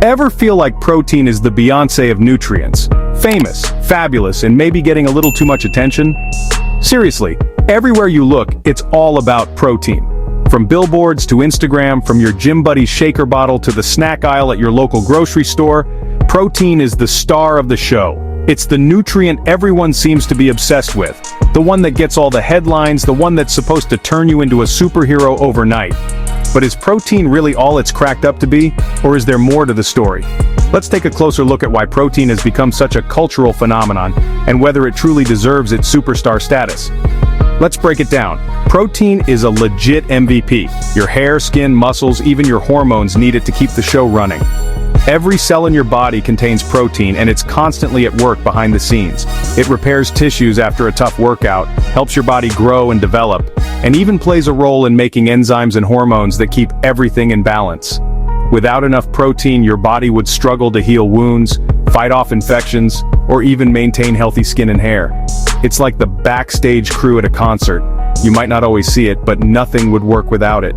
Ever feel like protein is the Beyoncé of nutrients? Famous, fabulous, and maybe getting a little too much attention? Seriously, everywhere you look, it's all about protein. From billboards to Instagram, from your gym buddy's shaker bottle to the snack aisle at your local grocery store, protein is the star of the show. It's the nutrient everyone seems to be obsessed with. The one that gets all the headlines, the one that's supposed to turn you into a superhero overnight. But is protein really all it's cracked up to be, or is there more to the story? Let's take a closer look at why protein has become such a cultural phenomenon, and whether it truly deserves its superstar status. Let's break it down. Protein is a legit MVP. Your hair, skin, muscles, even your hormones need it to keep the show running. Every cell in your body contains protein, and it's constantly at work behind the scenes. It repairs tissues after a tough workout, helps your body grow and develop, and even plays a role in making enzymes and hormones that keep everything in balance. Without enough protein, your body would struggle to heal wounds, fight off infections, or even maintain healthy skin and hair. It's like the backstage crew at a concert. You might not always see it, but nothing would work without it.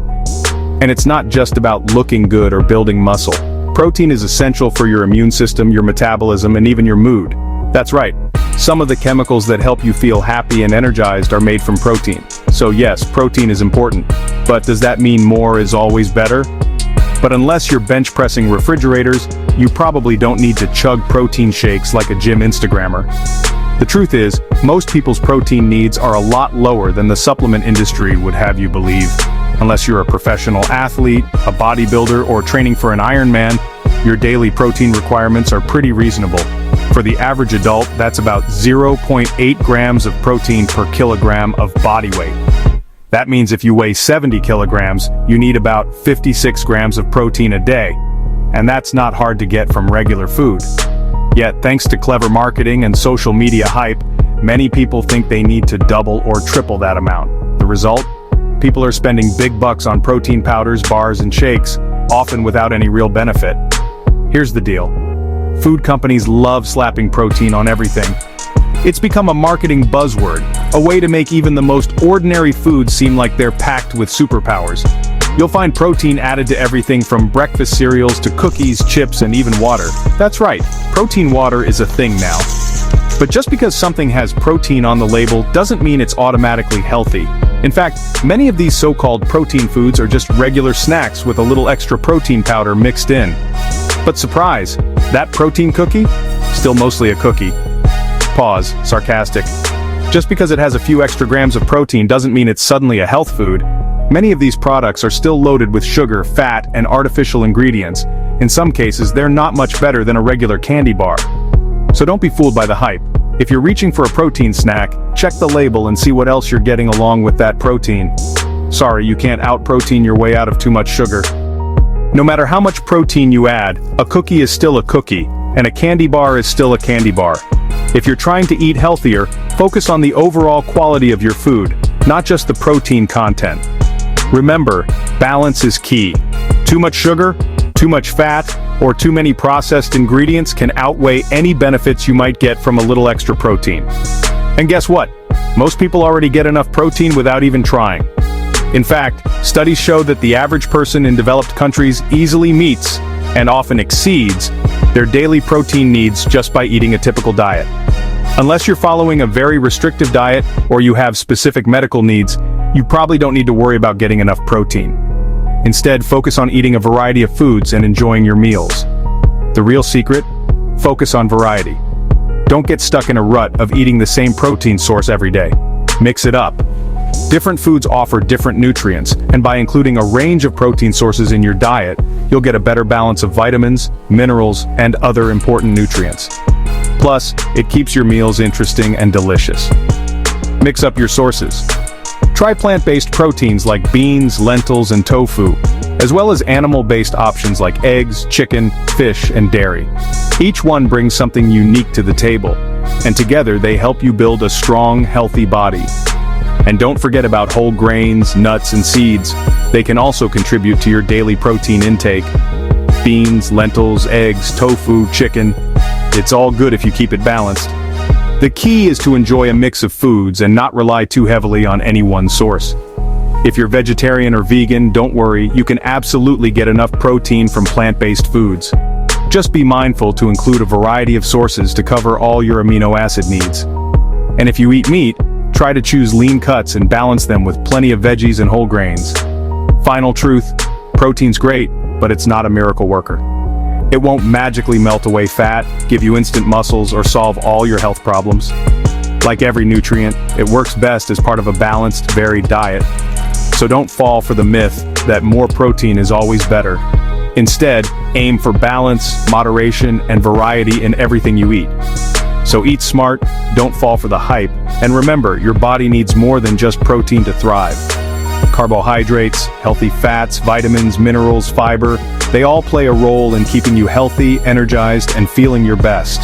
And it's not just about looking good or building muscle. Protein is essential for your immune system, your metabolism, and even your mood. That's right. Some of the chemicals that help you feel happy and energized are made from protein. So yes, protein is important. But does that mean more is always better? But unless you're bench pressing refrigerators, you probably don't need to chug protein shakes like a gym Instagrammer. The truth is, most people's protein needs are a lot lower than the supplement industry would have you believe. Unless you're a professional athlete, a bodybuilder, or training for an Ironman, your daily protein requirements are pretty reasonable. For the average adult, that's about 0.8 grams of protein per kilogram of body weight. That means if you weigh 70 kilograms, you need about 56 grams of protein a day. And that's not hard to get from regular food. Yet, thanks to clever marketing and social media hype, many people think they need to double or triple that amount. The result? People are spending big bucks on protein powders, bars, and shakes, often without any real benefit. Here's the deal. Food companies love slapping protein on everything. It's become a marketing buzzword, a way to make even the most ordinary foods seem like they're packed with superpowers. You'll find protein added to everything from breakfast cereals to cookies, chips, and even water. That's right, protein water is a thing now. But just because something has protein on the label doesn't mean it's automatically healthy. In fact, many of these so-called protein foods are just regular snacks with a little extra protein powder mixed in. But surprise, that protein cookie? Still mostly a cookie. Pause, sarcastic. Just because it has a few extra grams of protein doesn't mean it's suddenly a health food. Many of these products are still loaded with sugar, fat, and artificial ingredients. In some cases, they're not much better than a regular candy bar. So don't be fooled by the hype. If you're reaching for a protein snack, check the label and see what else you're getting along with that protein. Sorry, you can't out-protein your way out of too much sugar. No matter how much protein you add, a cookie is still a cookie, and a candy bar is still a candy bar. If you're trying to eat healthier, focus on the overall quality of your food, not just the protein content. Remember, balance is key. Too much sugar, too much fat, or too many processed ingredients can outweigh any benefits you might get from a little extra protein. And guess what? Most people already get enough protein without even trying. In fact, studies show that the average person in developed countries easily meets, and often exceeds, their daily protein needs just by eating a typical diet. Unless you're following a very restrictive diet or you have specific medical needs, you probably don't need to worry about getting enough protein. Instead, focus on eating a variety of foods and enjoying your meals. The real secret? Focus on variety. Don't get stuck in a rut of eating the same protein source every day. Mix it up. Different foods offer different nutrients, and by including a range of protein sources in your diet, you'll get a better balance of vitamins, minerals, and other important nutrients. Plus, it keeps your meals interesting and delicious. Mix up your sources. Try plant-based proteins like beans, lentils, and tofu, as well as animal-based options like eggs, chicken, fish, and dairy. Each one brings something unique to the table, and together they help you build a strong, healthy body. And don't forget about whole grains, nuts, and seeds. They can also contribute to your daily protein intake. Beans, lentils, eggs, tofu, chicken. It's all good if you keep it balanced. The key is to enjoy a mix of foods and not rely too heavily on any one source. If you're vegetarian or vegan, don't worry, you can absolutely get enough protein from plant-based foods. Just be mindful to include a variety of sources to cover all your amino acid needs. And if you eat meat, try to choose lean cuts and balance them with plenty of veggies and whole grains. Final truth, protein's great, but it's not a miracle worker. It won't magically melt away fat, give you instant muscles, or solve all your health problems. Like every nutrient, it works best as part of a balanced, varied diet. So don't fall for the myth that more protein is always better. Instead, aim for balance, moderation, and variety in everything you eat. So eat smart, don't fall for the hype, and remember, your body needs more than just protein to thrive. Carbohydrates, healthy fats, vitamins, minerals, fiber, they all play a role in keeping you healthy, energized, and feeling your best.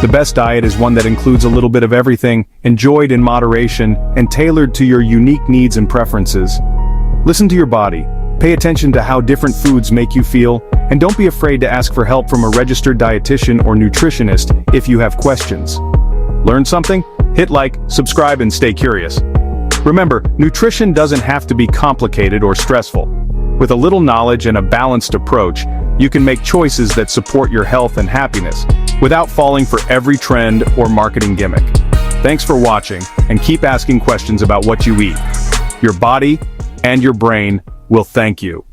The best diet is one that includes a little bit of everything, enjoyed in moderation, and tailored to your unique needs and preferences. Listen to your body, pay attention to how different foods make you feel, and don't be afraid to ask for help from a registered dietitian or nutritionist if you have questions. Learn something? Hit like, subscribe, and stay curious. Remember, nutrition doesn't have to be complicated or stressful. With a little knowledge and a balanced approach, you can make choices that support your health and happiness, without falling for every trend or marketing gimmick. Thanks for watching, and keep asking questions about what you eat. Your body and your brain will thank you.